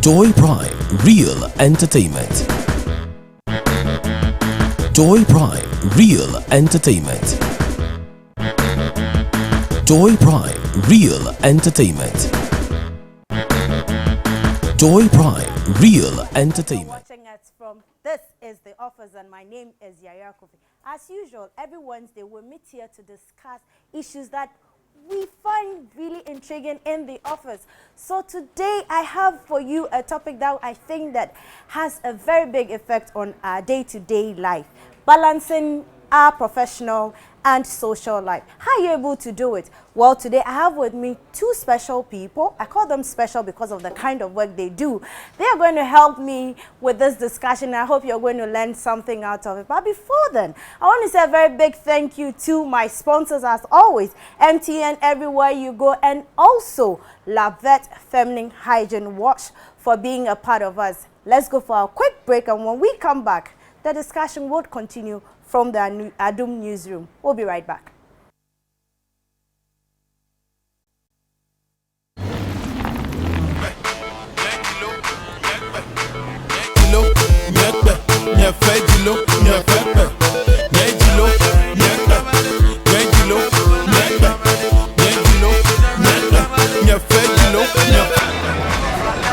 Joy Prime Real Entertainment. Joy Prime Real Entertainment. Joy Prime Real Entertainment. Joy Prime Real Entertainment. Watching us from This is The Office, and my name is Yayira Coffie. As usual, every Wednesday we'll meet here to discuss issues that we find really intriguing in the office. So today I have for you a topic that I think that has a very big effect on our day-to-day life, balancing our professional and social life. How are you able to do it? Well, today I have with me two special people. I call them special because of the kind of work they do. They are going to help me with this discussion. I hope you're going to learn something out of it. But before then, I want to say a very big thank you to my sponsors as always, MTN Everywhere You Go, and also Lavette Feminine Hygiene Wash for being a part of us. Let's go for a quick break, and when we come back, the discussion will continue from the Adum newsroom. We'll be right back.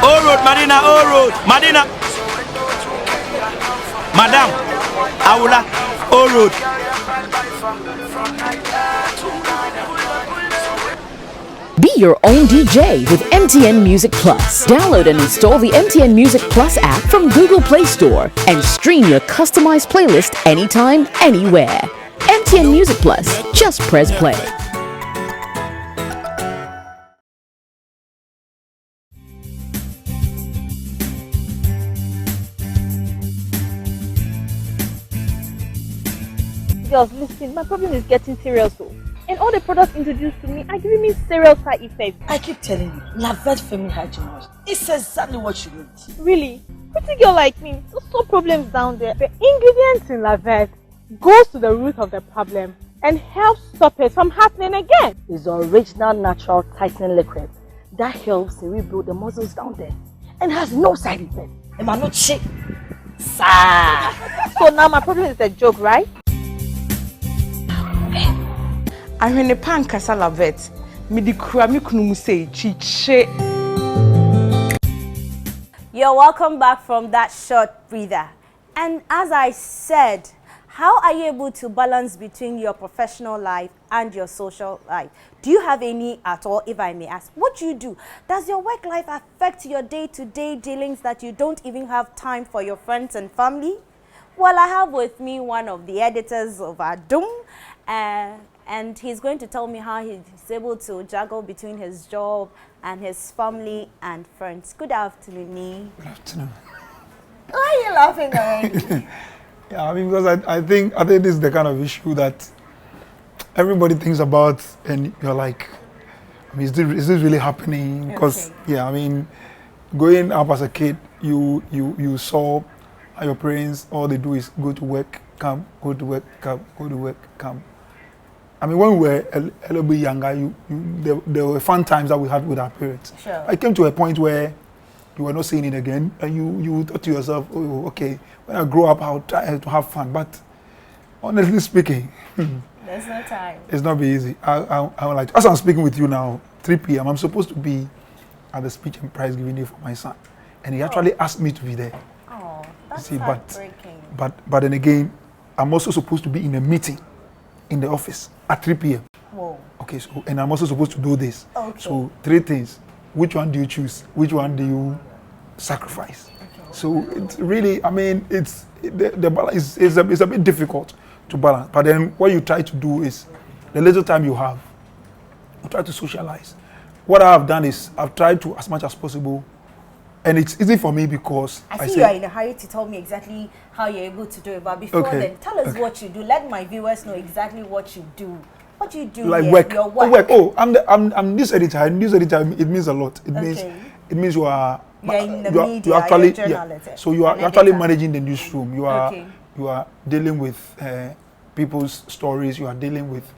All road, Madina, all road, Madina. Madam, Aula, all road. Be your own DJ with MTN Music Plus. Download and install the MTN Music Plus app from Google Play Store and stream your customized playlist anytime, anywhere. MTN Music Plus. Just press play. Girls, listen, my problem is getting serious. And all the products introduced to me are giving me serious side effects. I keep telling you, Lavette Feminine Hygiene Wash. It's exactly what you need. Really? Pretty girl like me, there's no problems down there. The ingredients in Lavette goes to the root of the problem and helps stop it from happening again. It's the original natural tightening liquid that helps to rebuild the muscles down there and has no side effects. Am I not shit? So now my problem is a joke, right? I'm in a pan Lavette. You're welcome back from that short breather. And as I said, how are you able to balance between your professional life and your social life? Do you have any at all, if I may ask? What do you do? Does your work life affect your day-to-day dealings that you don't even have time for your friends and family? Well, I have with me one of the editors of Adum, and he's going to tell me how he's able to juggle between his job and his family and friends. Good afternoon, Nee. Good afternoon. Why are you laughing already? Yeah, I mean, because I think this is the kind of issue that everybody thinks about, and you're like, I mean, is this really happening? Because yeah, I mean, growing up as a kid, you saw how your parents, all they do is go to work, come, go to work, come, go to work, come. I mean, when we were a little bit younger, there were fun times that we had with our parents. Sure. I came to a point where you were not seeing it again, and you thought to yourself, oh, okay, when I grow up, I'll try to have fun. But honestly speaking, there's no time. It's not be easy. I like, as I'm speaking with you now, 3 p.m., I'm supposed to be at the speech and prize giving day for my son. And he actually asked me to be there. Oh, that's heartbreaking. But then again, I'm also supposed to be in a meeting in the office at 3 p.m. Whoa. Okay, so, and I'm also supposed to do this. Okay. So 3 things. Which one do you choose? Which one do you sacrifice? Okay. So it's really, I mean, the balance is a bit difficult to balance. But then what you try to do is, the little time you have, you try to socialize. What I have done is, I've tried to, as much as possible, and it's easy for me because I see you are in a hurry to tell me exactly how you're able to do it. But before then, tell us what you do. Let my viewers know exactly what you do. What do you do? Like here? work. Your work. Oh, work. Oh, I'm news editor. News editor. It means a lot. It means you are. You're in the media. You actually, you're a journalist. So you are actually managing the newsroom. You are dealing with people's stories. You are dealing with,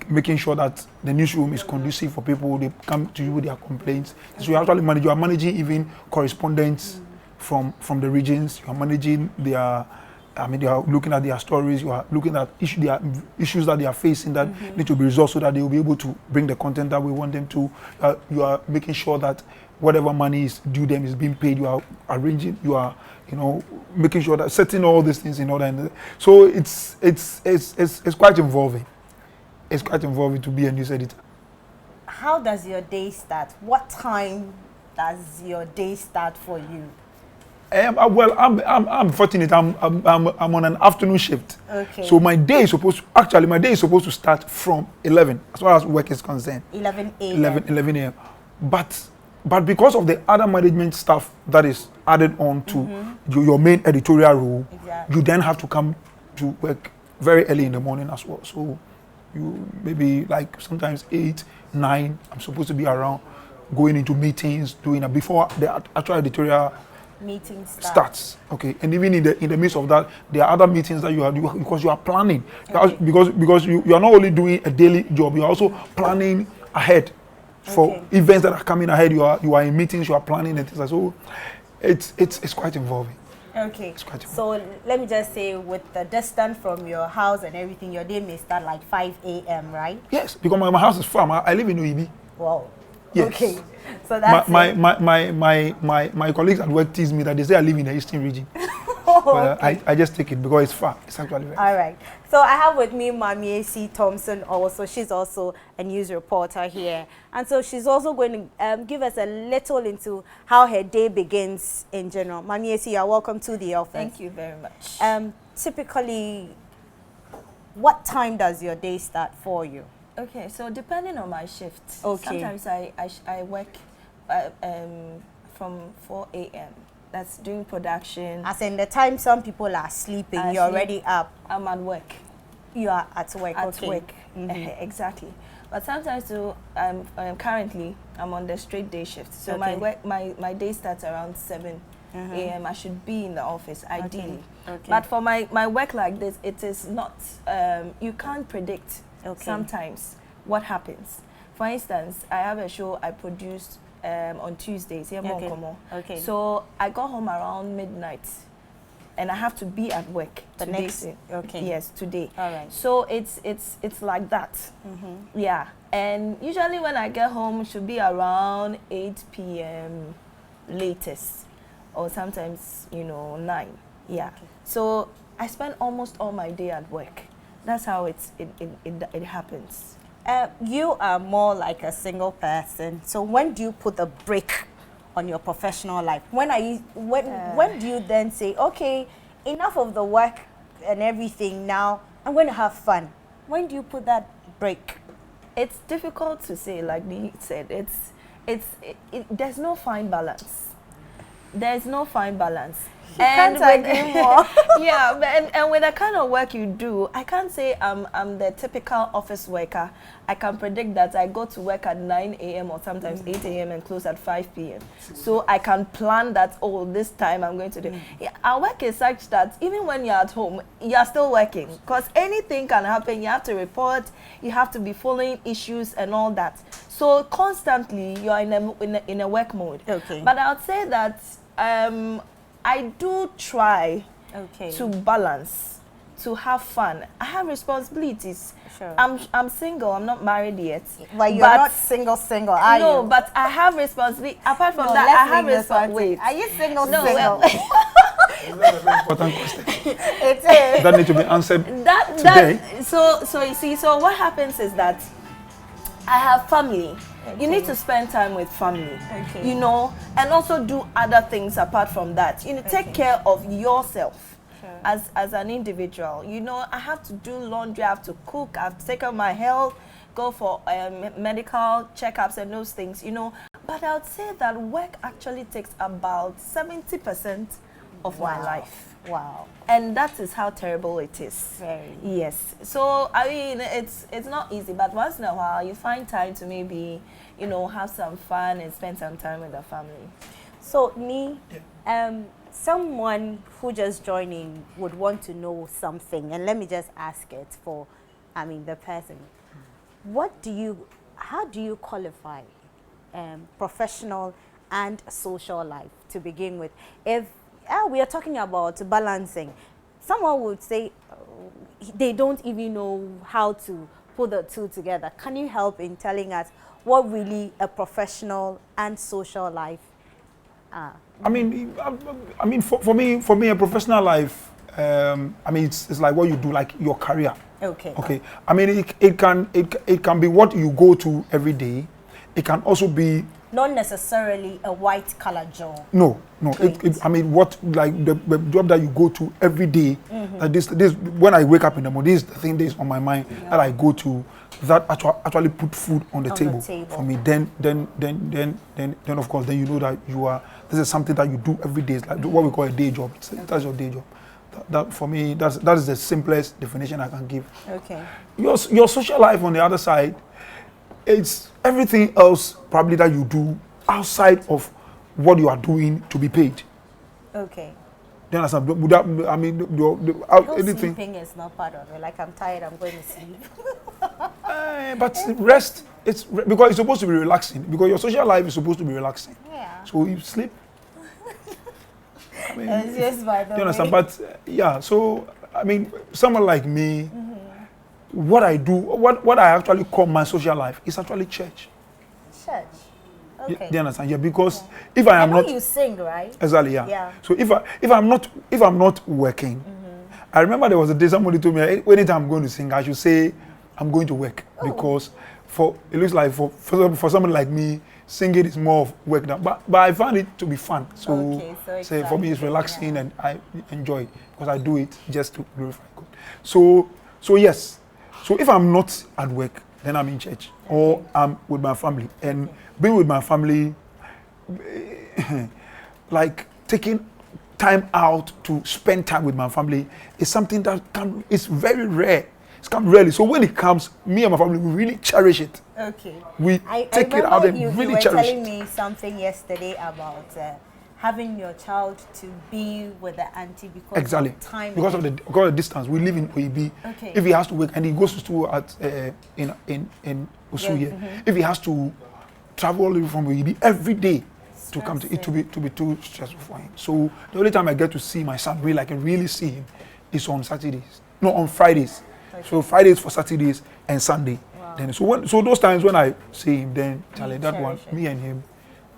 making sure that the newsroom is conducive for people. They come to you with their complaints. So you actually manage. You are managing even correspondence from the regions. You are managing their. I mean, you are looking at their stories. You are looking at issues that they are facing that need to be resolved so that they will be able to bring the content that we want them to. You are making sure that whatever money is due them is being paid. You are arranging. You are, making sure that setting all these things in order. So it's quite involving. It's quite involving to be a news editor. How does your day start? What time does your day start for you? Well, I'm fortunate. I'm on an afternoon shift. Okay. So my day is supposed to start from 11 as far as work is concerned. 11 a.m. 11 a.m. But because of the other management stuff that is added on to your main editorial role, you then have to come to work very early in the morning as well. So you maybe like sometimes 8, 9. I'm supposed to be around, going into meetings, doing that before the actual editorial meeting starts. Okay, and even in the midst of that, there are other meetings that you are doing because you are planning. Because you are not only doing a daily job, you are also planning ahead for events that are coming ahead. You are in meetings, you are planning and things like so. It's quite involving. Okay. It's quite involving. So let me just say, with the distance from your house and everything, your day may start like 5 a.m. right? Yes, because my house is far. I live in Oibi. Wow. Yes. Okay. So that's my colleagues at work tease me that they say I live in the eastern region. But I just take it because it's far. It's actually very far. All right. So I have with me Mamiesi Thompson also. She's also a news reporter here. And so she's also going to give us a little into how her day begins in general. Mamiesi, you're welcome to the office. Thank you very much. Typically, what time does your day start for you? Okay, so depending on my shift, sometimes I work from 4 a.m. That's doing production. As in the time some people are sleeping, you're already up. I'm at work. You are at work. At work, exactly. But sometimes too, currently I'm on the straight day shift. So my day starts around 7 a.m. I should be in the office ideally. Okay. But for my work like this, it is not. You can't predict. Sometimes what happens. For instance, I have a show I produced on Tuesdays here. Okay. So I got home around midnight, and I have to be at work today. Yes, today. All right. So it's like that. Yeah. And usually when I get home, it should be around 8 p.m. latest, or sometimes 9. Yeah. Okay. So I spend almost all my day at work. That's how it happens. You are more like a single person. So when do you put a break on your professional life? When do you then say, okay, enough of the work and everything, now I'm going to have fun? When do you put that break? It's difficult to say, like Lee said. There's no fine balance. There's no fine balance. And more. Yeah, and with the kind of work you do, I can't say I'm the typical office worker. I can predict that I go to work at 9 a.m. or sometimes 8 a.m. and close at 5 p.m. So I can plan that, this time I'm going to do. Yeah, our work is such that even when you're at home, you're still working. Because anything can happen. You have to report. You have to be following issues and all that. So constantly, you're in a work mode. Okay. But I would say that I do try to balance, to have fun. I have responsibilities. Sure. I'm single. I'm not married yet. But you're not single, are you? No, but I have responsibility. Apart from that, I have responsibility. Are you single? No, single? That's a very important question. It is. That needs to be answered today. So you see, so what happens is that I have family. You need to spend time with family, and also do other things apart from that. Take care of yourself as an individual. I have to do laundry, I have to cook, I have to take care of my health, go for medical checkups and those things, But I would say that work actually takes about 70% of my life. Wow. And that is how terrible it is. Very. Yes. So, I mean, it's not easy, but once in a while you find time to maybe, have some fun and spend some time with the family. So, someone who just joining would want to know something, and let me just ask it for I mean, the person. How do you qualify professional and social life to begin with? If we are talking about balancing, someone would say they don't even know how to put the two together. Can you help in telling us what really a professional and social life are? I mean, for me, a professional life. I mean, it's like what you do, like your career. Okay. Okay. I mean, it can be what you go to every day. It can also be not necessarily a white collar job. No. I mean, what like the job that you go to every day. This when I wake up in the morning, this is the thing that is on my mind that I go to. That actually put food on the table for me. Then of course, then you know that you are. This is something that you do every day. It's like what we call a day job. That's your day job. That for me, that is the simplest definition I can give. Okay. Your social life on the other side, it's everything else probably that you do outside of what you are doing to be paid. Okay. Do you understand? Would that, I mean, anything. Sleeping is not part of it. Like I'm tired, I'm going to sleep. But rest, because it's supposed to be relaxing. Because your social life is supposed to be relaxing. Yeah. So you sleep. I mean, it's just by the you understand? way. But yeah, so I mean, someone like me, what I do, what I actually call my social life is actually church. Church. Okay. Do you understand? Yeah, because if I am not, you sing, right? Exactly. Yeah. Yeah. So if I'm not working, I remember there was a day somebody told me anytime I'm going to sing, I should say I'm going to work because it looks like for someone like me, singing is more of work now. But I found it to be fun. So for me, it's relaxing and I enjoy it because I do it just to glorify God. So yes. So if I'm not at work, then I'm in church or I'm with my family. And being with my family, like taking time out to spend time with my family is something that it's very rare. It's come rarely. So when it comes, me and my family, we really cherish it. Okay. We take it out and really cherish it. You were telling me something yesterday about having your child to be with the auntie because of time. Because of the distance. We live in OEB. Okay. If he has to work and he goes to school at in Osu here, if he has to travel all the way from OEB every day to come to it to be too stressful for him. So the only time I get to see my son really, I can really see him is on Saturdays. No, on Fridays. Okay. So Fridays for Saturdays and Sunday. Wow. Then so those times when I see him, then Charlie, that one, me and him.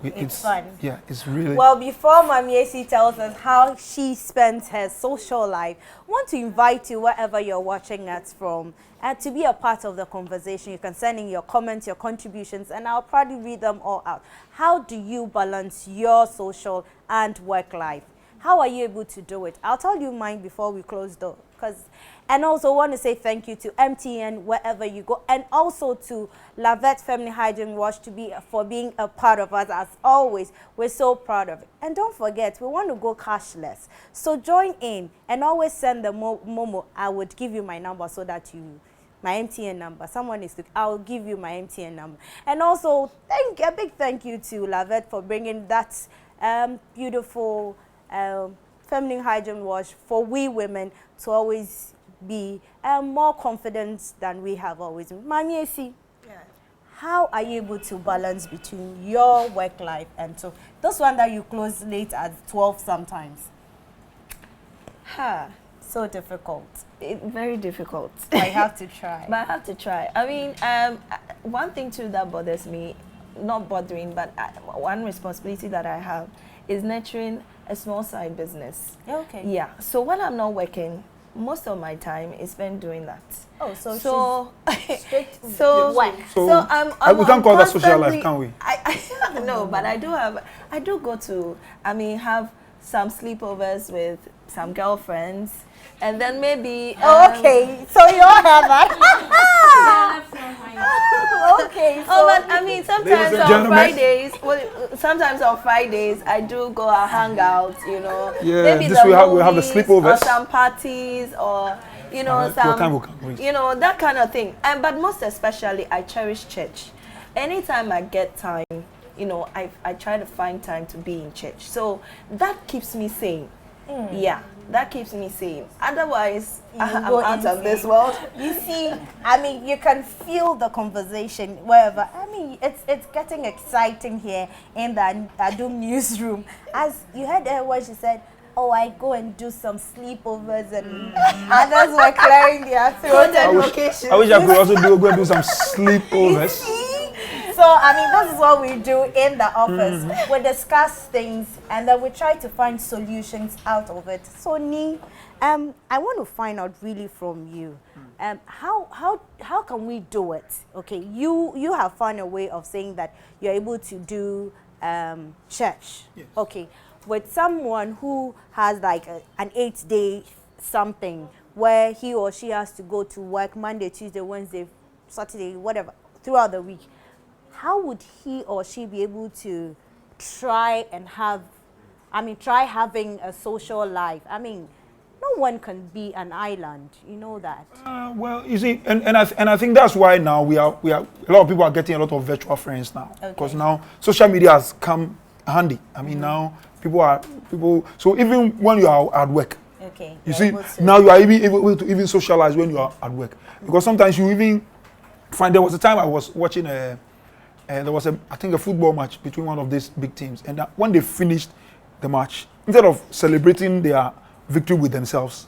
It's fun. Yeah, it's really... Well, before Mami AC tells us how she spends her social life, I want to invite you, wherever you're watching us from, to be a part of the conversation. You can send in your comments, your contributions, and I'll probably read them all out. How do you balance your social and work life? How are you able to do it? I'll tell you mine before we close though. And also want to say thank you to MTN wherever you go, and also to Lavette Feminine Hygiene Wash for being a part of us as always. We're so proud of it. And don't forget, we want to go cashless. So join in and always send the Momo. I would give you my number so that my MTN number. I'll give you my MTN number. And also a big thank you to Lavette for bringing that beautiful feminine hygiene wash for we women to always be more confident than we have always. Mami AC, how are you able to balance between your work life and so this one that you close late at 12 sometimes? So difficult. Very difficult. I have to try. But I have to try. I mean, one thing too that bothers me, not bothering, but one responsibility that I have is nurturing a small side business. Okay. Yeah. So when I'm not working, most of my time is spent doing that. Oh, so straight work. So we can't call that social life, can we? No, but I do go to, have some sleepovers with some girlfriends, and then maybe. Okay, so you all have that. Okay. So but sometimes on Fridays, I do go and hang out. Yeah. Maybe we have the sleepovers or some parties or that kind of thing. But most especially, I cherish church. Anytime I get time, I try to find time to be in church. So that keeps me sane. Yeah, that keeps me sane. Otherwise, I'm go out of this insane. world. You see, I mean, you can feel the conversation wherever. I mean, it's getting exciting here in the Adum newsroom. As you heard her what she said, oh, I go and do some sleepovers, and others were clearing their throat and locations. I wish I could also go and do some sleepovers. So, I mean, this is what we do in the office. We discuss things and then we try to find solutions out of it. So, Ni, I want to find out really from you, how can we do it? Okay, you have found a way of saying that you're able to do church. Yes. Okay, with someone who has like an 8-day something where he or she has to go to work Monday, Tuesday, Wednesday, Saturday, whatever, throughout the week. How would he or she be able to try having a social life? I mean, no one can be an island, you know that. Well, you see, and I think that's why now we are a lot of people are getting a lot of virtual friends now, because now social media has come handy. I mean, now people. So even when you are at work, Okay. you see, now you are even able to even socialize when you are at work, because sometimes you even find. There was a time I was watching there was I think a football match between one of these big teams, and when they finished the match, instead of celebrating their victory with themselves,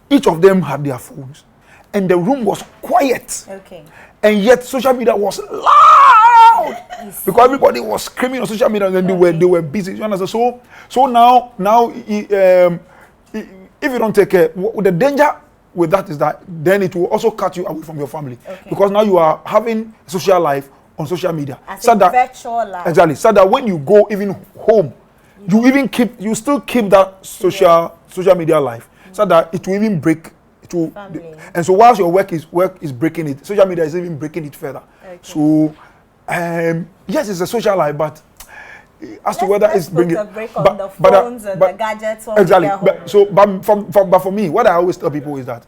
each of them had their phones, and the room was quiet. Okay. And yet social media was loud because everybody was screaming on social media, and then they were busy. You understand? So now if you don't take care, the danger with that is that then it will also cut you away from your family, because now you are having a social life on social media. As a virtual life. Exactly. So that when you go even home, you still keep that social media life, so that it will even break. And so whilst your work is breaking it, social media is even breaking it further. Okay. So yes, it's a social life, but as to whether it's bringing a break on the phones and the gadgets. Exactly. But for me, what I always tell people is that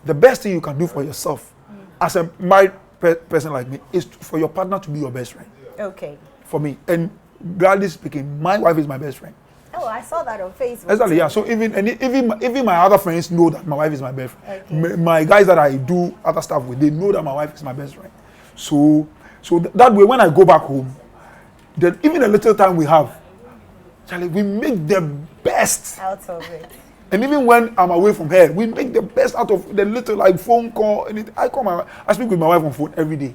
the best thing you can do for yourself as a married person like me is for your partner to be your best friend. Okay. For me, and gladly speaking, my wife is my best friend. Oh, I saw that on Facebook. Exactly, yeah. So even my other friends know that my wife is my best friend. Okay. My guys that I do other stuff with, they know that my wife is my best friend. So that way, when I go back home, then even a little time we have, Charlie, we make the best out of it. And even when I'm away from her, we make the best out of the little like phone call. And I speak with my wife on phone every day.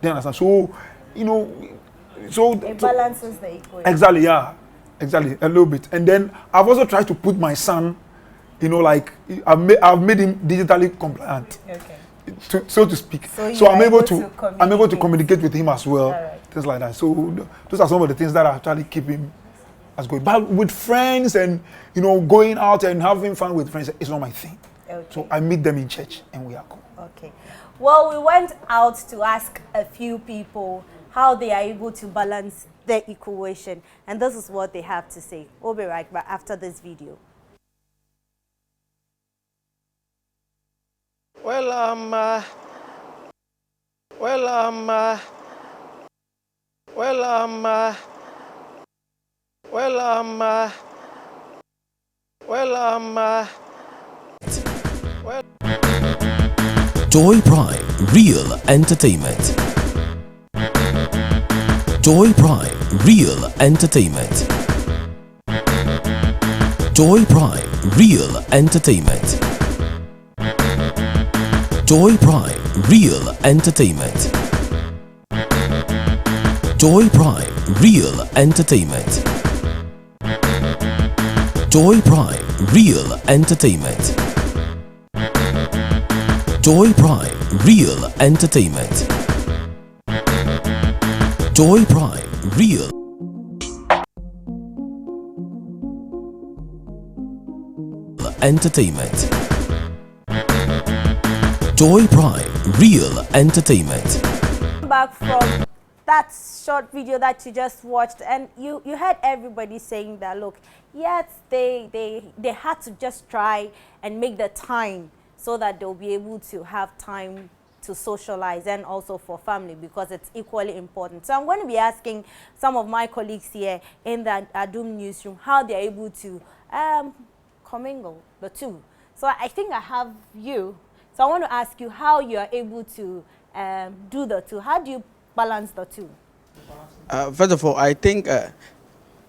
Do you understand? So, it balances the equation. Exactly, yeah. Exactly, a little bit. And then I've also tried to put my son, I've made him digitally compliant, so to speak. So I'm able to communicate with him as well, things like that. So those are some of the things that I actually keep him as going. But with friends and going out and having fun with friends, it's not my thing. Okay. So I meet them in church and we are cool. Okay. Well, we went out to ask a few people how they are able to balance the equation, and this is what they have to say. We'll be right back after this video. Joy Prime Real Entertainment. Joy Prime Real Entertainment. Joy Prime Real Entertainment. Joy Prime Real Entertainment. Joy Prime Real Entertainment. Joy Prime Real Entertainment. Joy Prime Real Entertainment. Joy Prime Real Entertainment. Joy Prime Real Entertainment. Back from that short video that you just watched, and you heard everybody saying that, look, yes, they had to just try and make the time so that they'll be able to have time to socialize and also for family, because it's equally important. So I'm going to be asking some of my colleagues here in the Adum newsroom how they're able to commingle the two. So I think I have you. So I want to ask you how you are able to do the two. How do you balance the two? First of all, I think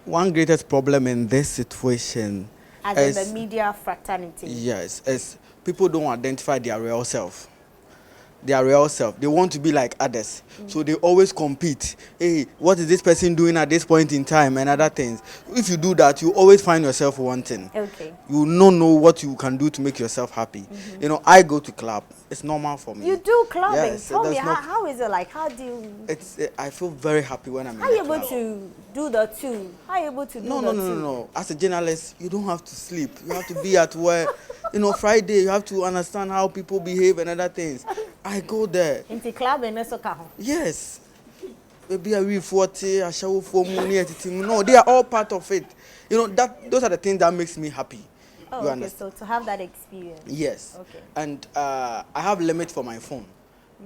one greatest problem in this situation As in the media fraternity. Yes, is people don't identify their real self. Their real self. They want to be like others. So they always compete. Hey, what is this person doing at this point in time and other things? If you do that, you always find yourself wanting. Okay. You don't know what you can do to make yourself happy. You know, I go to club. It's normal for me. You do clubbing? Yes, Tell me, how is it like? How do you... I feel very happy when I'm in the club. How are you able to do the two? How are you able to do the two? No. As a journalist, you don't have to sleep. You have to be at work. You know, Friday, you have to understand how people behave and other things. I go there. Into club and yes. Maybe I read 40, I show for money, everything. No, they are all part of it. You know, those are the things that makes me happy. Oh, you okay, understand? so to have that experience. Yes. Okay. And I have limit for my phone.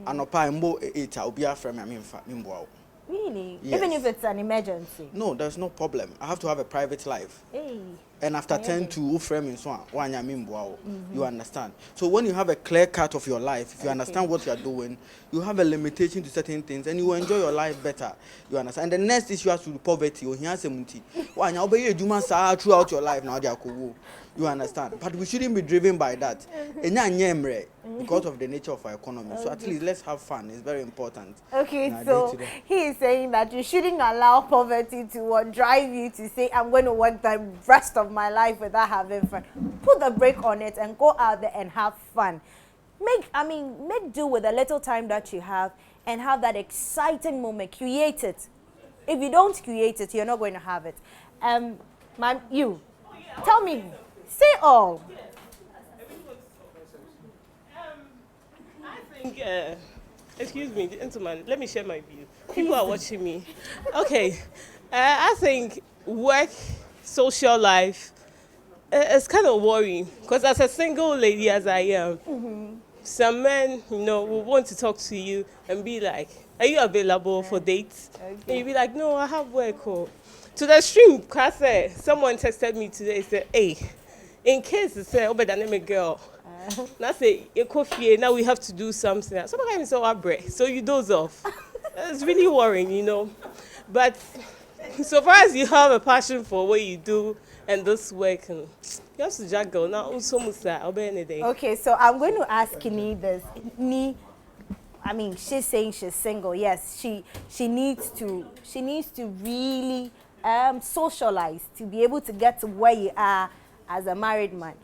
And I'll be a friend. Really? Yes. Even if it's an emergency? No, there's no problem. I have to have a private life. Hey. And after 10 to frame so on, you understand. So when you have a clear cut of your life, if you understand what you are doing, you have a limitation to certain things and you enjoy your life better. You understand. And the next issue has to do poverty. Throughout your life now, you understand. But we shouldn't be driven by that. Because of the nature of our economy. So at least let's have fun. It's very important. Okay, so he is saying that you shouldn't allow poverty to drive you to say, I'm going to work the rest of my life without having fun. Put the brake on it and go out there and have fun. Make do with the little time that you have and have that exciting moment. Create it. If you don't create it, you're not going to have it. Tell me, say all. Excuse me, gentlemen, let me share my view. People are watching me. Okay, I think work, social life, it's kind of worrying because as a single lady as I am, some men, will want to talk to you and be like, are you available for dates? Okay. And you be like, no, I have work. To the extreme, someone texted me today, said, hey, in case it's a girl, now say Coffee, now we have to do something. Sometimes so breath, so you doze off. It's really worrying, But so far as you have a passion for what you do and this work, you have to juggle. Now also Okay, so I'm going to ask Ni this. Ni, she's saying she's single. Yes, she needs to really socialize to be able to get to where you are as a married man.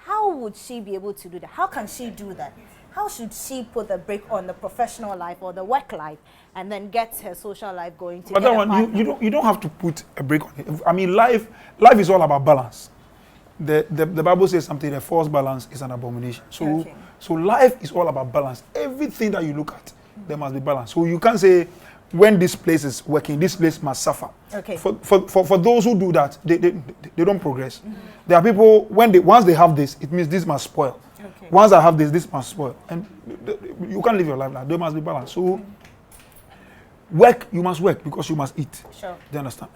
How would she be able to do that? How can she do that? How should she put the brake on the professional life or the work life and then get her social life going to? But that one, you don't have to put a brake on it. Life is all about balance. The Bible says something, the false balance is an abomination. So life is all about balance. Everything that you look at, there must be balance. So you can't say, when this place is working, this place must suffer. Okay. For those who do that, they don't progress. There are people, once they have this, it means this must spoil. Okay. Once I have this must spoil. And you can't live your life like that. There must be balance. So work, you must work because you must eat. Sure. Do you understand?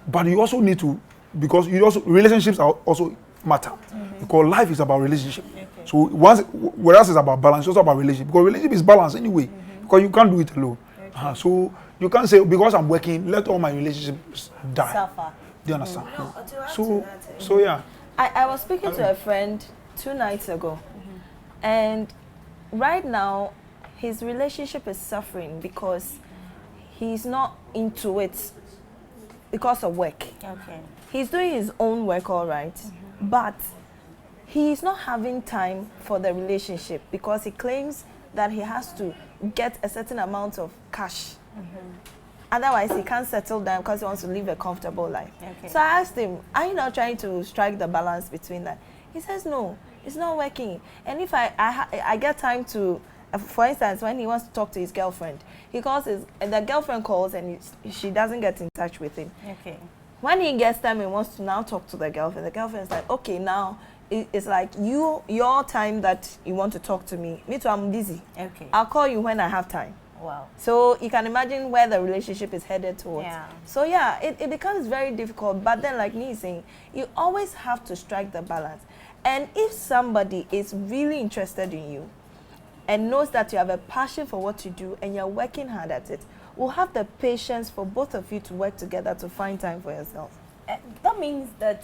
But you also need to, because relationships are also matter. Because life is about relationship. Okay. So whereas it's about balance, it's also about relationship. Because relationship is balance anyway. Because you can't do it alone. So you can't say, because I'm working, let all my relationships die. Suffer. Do you understand? So yeah. I was speaking to a friend 2 nights ago. And right now, his relationship is suffering because he's not into it because of work. Okay. He's doing his own work, all right. But he's not having time for the relationship because he claims that he has to get a certain amount of cash. Otherwise, he can't settle down because he wants to live a comfortable life. Okay. So I asked him, are you not trying to strike the balance between that? He says, no, it's not working. And if I get time to, for instance, when he wants to talk to his girlfriend, he calls the girlfriend calls and she doesn't get in touch with him. Okay. When he gets time and wants to now talk to the girlfriend's like, okay, now it's like your time that you want to talk to me. Me too, I'm busy. Okay. I'll call you when I have time. Wow. So you can imagine where the relationship is headed towards. Yeah. So yeah, it becomes very difficult. But then, like me saying, you always have to strike the balance. And if somebody is really interested in you and knows that you have a passion for what you do and you're working hard at it, will have the patience for both of you to work together to find time for yourself. That means that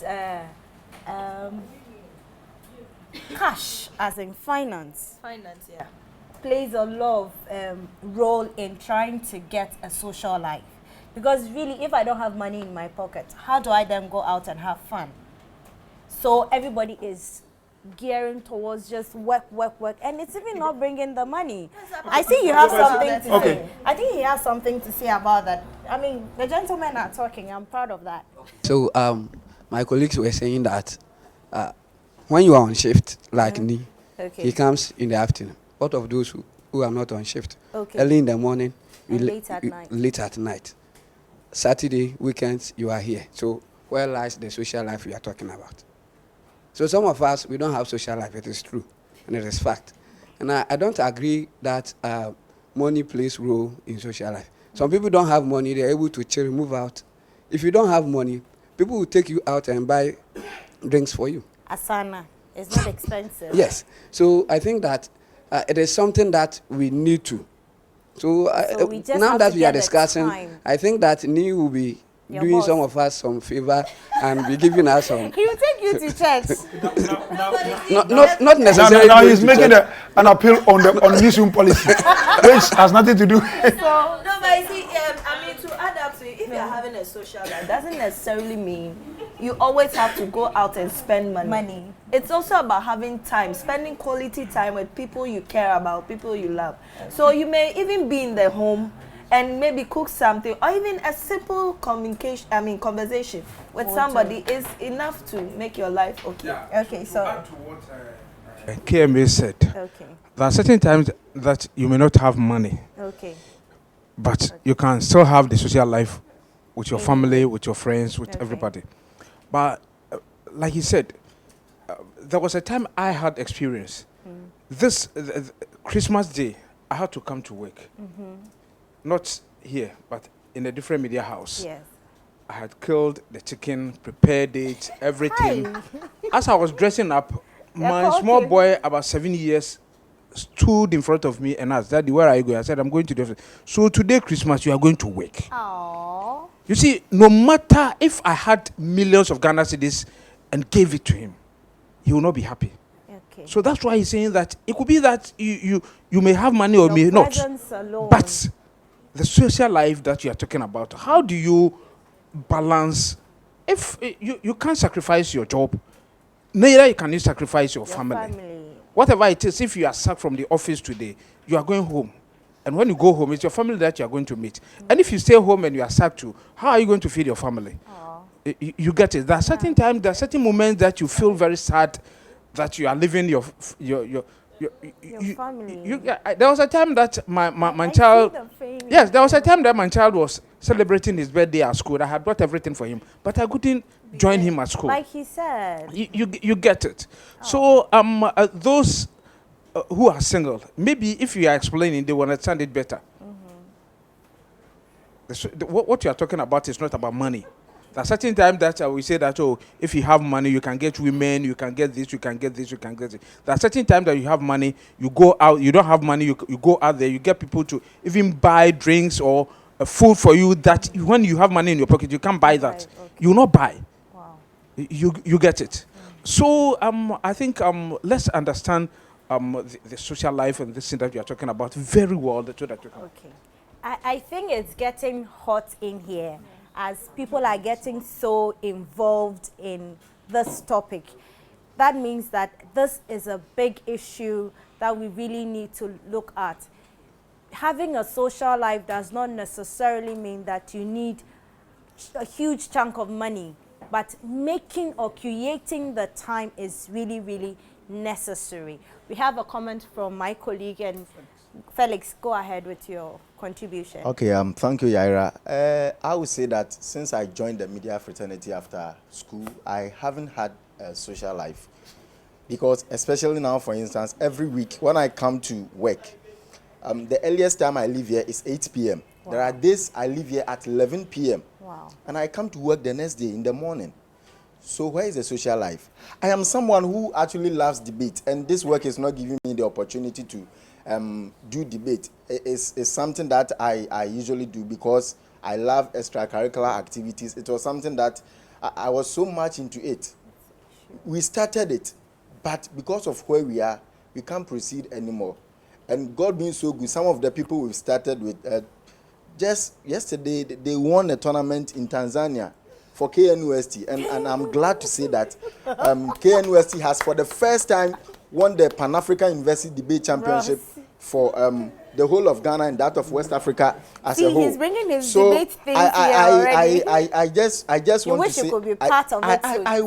cash, as in finance, Yeah. plays a lot of role in trying to get a social life. Because really, if I don't have money in my pocket, how do I then go out and have fun? So everybody is gearing towards just work, and it's even not bringing the money. I see you have something to say. I think he has something to say about that. I mean, the gentlemen are talking. I'm proud of that. So my colleagues were saying that when you are on shift, like me, he comes in the afternoon. What of those who are not on shift? Early in the morning, late at night. Saturday, weekends, you are here. So where lies the social life we are talking about? So some of us, we don't have social life. It is true, and it is fact. And I don't agree that money plays role in social life. Some people don't have money. They're able to chill, move out. If you don't have money, people will take you out and buy drinks for you. Asana, it's not expensive. Yes. So I think that it is something that we need to. So now that we are discussing, I think that Ni will be doing some of us some favor and be giving us some. He will take you to church. Not necessarily. Now he's making an appeal on newsroom policy, which has nothing to do. No, but you see, I mean, to add up to it, if you're having a social life, doesn't necessarily mean you always have to go out and spend money. It's also about having time, spending quality time with people you care about, people you love. So you may even be in the home and maybe cook something, or even a simple conversation with somebody is enough to make your life okay. Yeah. Okay, so add to what KMA said. Okay. There are certain times that you may not have money. Okay. But you can still have the social life with your family, with your friends, with everybody. But like he said, there was a time I had experience. This Christmas Day, I had to come to work. Not here, but in a different media house. Yes. I had killed the chicken, prepared it, everything. As I was dressing up, my small boy, about 7 years, stood in front of me and asked, "Daddy, where are you going?" I said, "I'm going to the office." "So today, Christmas, you are going to work." Aww. You see, no matter if I had millions of Ghana cedis and gave it to him, he will not be happy. Okay. So that's why he's saying that it could be that you may have money or may not. Alone. But the social life that you are talking about, how do you balance? If you can't sacrifice your job, neither can you sacrifice your family. Whatever it is, if you are sacked from the office today, you are going home. And when you go home, it's your family that you are going to meet. And if you stay home and you are sacked too, how are you going to feed your family? You get it. There are certain times, there are certain moments that you feel very sad that you are leaving your family. There was a time that my child, yes, there was a time that my child was celebrating his birthday at school. I had brought everything for him, but I couldn't join him at school. Like he said. You get it. So those who are single, maybe if you are explaining, they will understand it better. What you are talking about is not about money. There are certain times that we say that, oh, if you have money, you can get women, you can get this, you can get this, you can get it. There are certain times that you have money, you go out, you don't have money, you go out there, you get people to even buy drinks or food for you that when you have money in your pocket, you can't buy that. You will not buy. Wow. You get it. So I think let's understand the social life and this thing that you are talking about very well. Okay. I think it's getting hot in here as people are getting so involved in this topic. That means that this is a big issue that we really need to look at. Having a social life does not necessarily mean that you need a huge chunk of money, but making or creating the time is really, really necessary. We have a comment from my colleague, and Felix, go ahead with your contribution. Okay, thank you, Yayira. I would say that since I joined the media fraternity after school, I haven't had a social life. Because especially now, for instance, every week when I come to work, The earliest time I leave here is 8 p.m. Wow. There are days I leave here at 11 p.m. Wow. And I come to work the next day in the morning. So where is the social life? I am someone who actually loves debate, and this work is not giving me the opportunity to do debate. It's something that I usually do because I love extracurricular activities. It was something that I was so much into it. We started it, but because of where we are, we can't proceed anymore. And God being so good, some of the people we've started with, just yesterday, they won a tournament in Tanzania for KNUST. And I'm glad to say that KNUST has, for the first time, won the Pan-African University Debate Championship for the whole of Ghana and that of West Africa as a whole. He's bringing his debate things here already. I just want to say, you could be part of it. I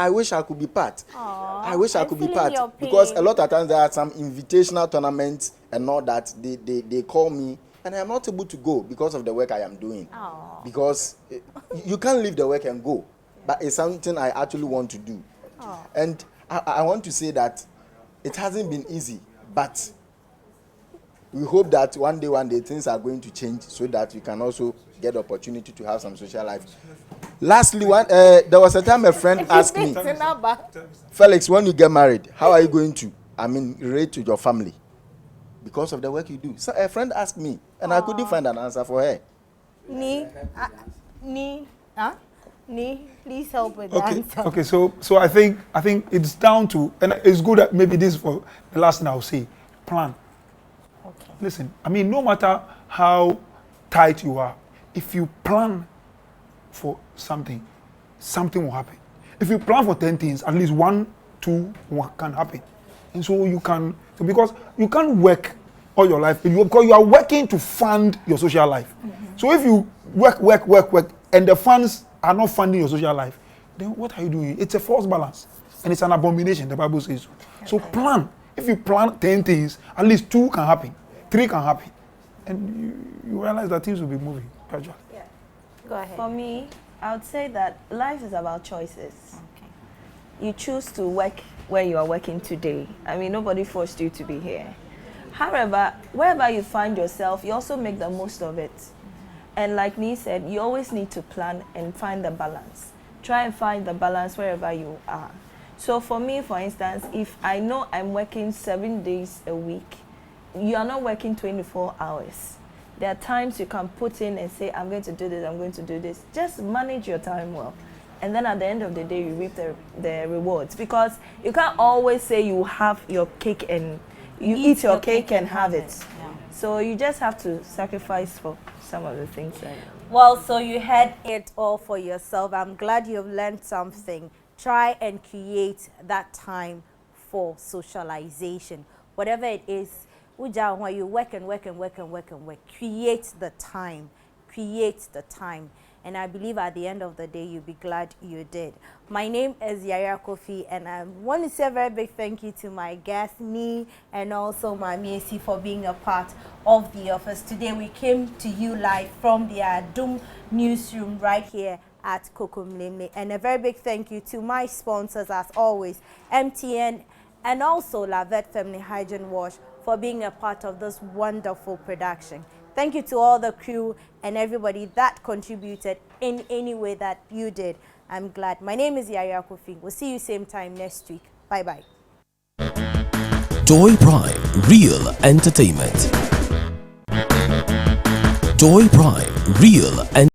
wish I could be part. Aww, I wish I could be part, because a lot of times there are some invitational tournaments and all that. They call me and I am not able to go because of the work I am doing. Aww. Because you can't leave the work and go, but it's something I actually want to do. Aww. And I want to say that it hasn't been easy, but we hope that one day things are going to change so that we can also get the opportunity to have some social life. Lastly, there was a time a friend asked me, Felix, when you get married, how are you going to, relate to your family? Because of the work you do. So a friend asked me, and I couldn't find an answer for her. Please help with the answer. Okay, so I think it's down to, and it's good that maybe this is for the last thing I'll say, plan. Okay. Listen, no matter how tight you are, if you plan for something will happen. If you plan for 10 things, at least 1, 2 can happen. And so because you can't work all your life, because you are working to fund your social life. Mm-hmm. So if you work, and the funds are not funding your social life, then what are you doing? It's a false balance. And it's an abomination, the Bible says so. Okay. So plan. If you plan 10 things, at least 2 can happen, 3 can happen. And you realize that things will be moving gradually. Yeah. Go ahead. For me, I would say that life is about choices. Okay. You choose to work where you are working today. Nobody forced you to be here. However, wherever you find yourself, you also make the most of it. And like Nee said, you always need to plan and find the balance. Try and find the balance wherever you are. So for me, for instance, if I know I'm working 7 days a week, you are not working 24 hours. There are times you can put in and say, I'm going to do this, I'm going to do this. Just manage your time well. And then at the end of the day, you reap the rewards. Because you can't always say you have your cake and you eat your cake and have it. Yeah. So you just have to sacrifice for some of the things. Well, so you had it all for yourself. I'm glad you've learned something. Try and create that time for socialization. Whatever it is, when you work and work, create the time. Create the time. And I believe at the end of the day, you'll be glad you did. My name is Yayira Coffie, and I want to say a very big thank you to my guest, Nee, and also my Miesi for being a part of the office. Today, we came to you live from the Adum newsroom right here at Kokomlemle. And a very big thank you to my sponsors, as always, MTN and also Lavette Family Hygiene Wash for being a part of this wonderful production. Thank you to all the crew and everybody that contributed in any way that you did. I'm glad. My name is Yayira Coffie. We'll see you same time next week. Bye-bye. Joy Prime, real entertainment. Joy Prime, real entertainment.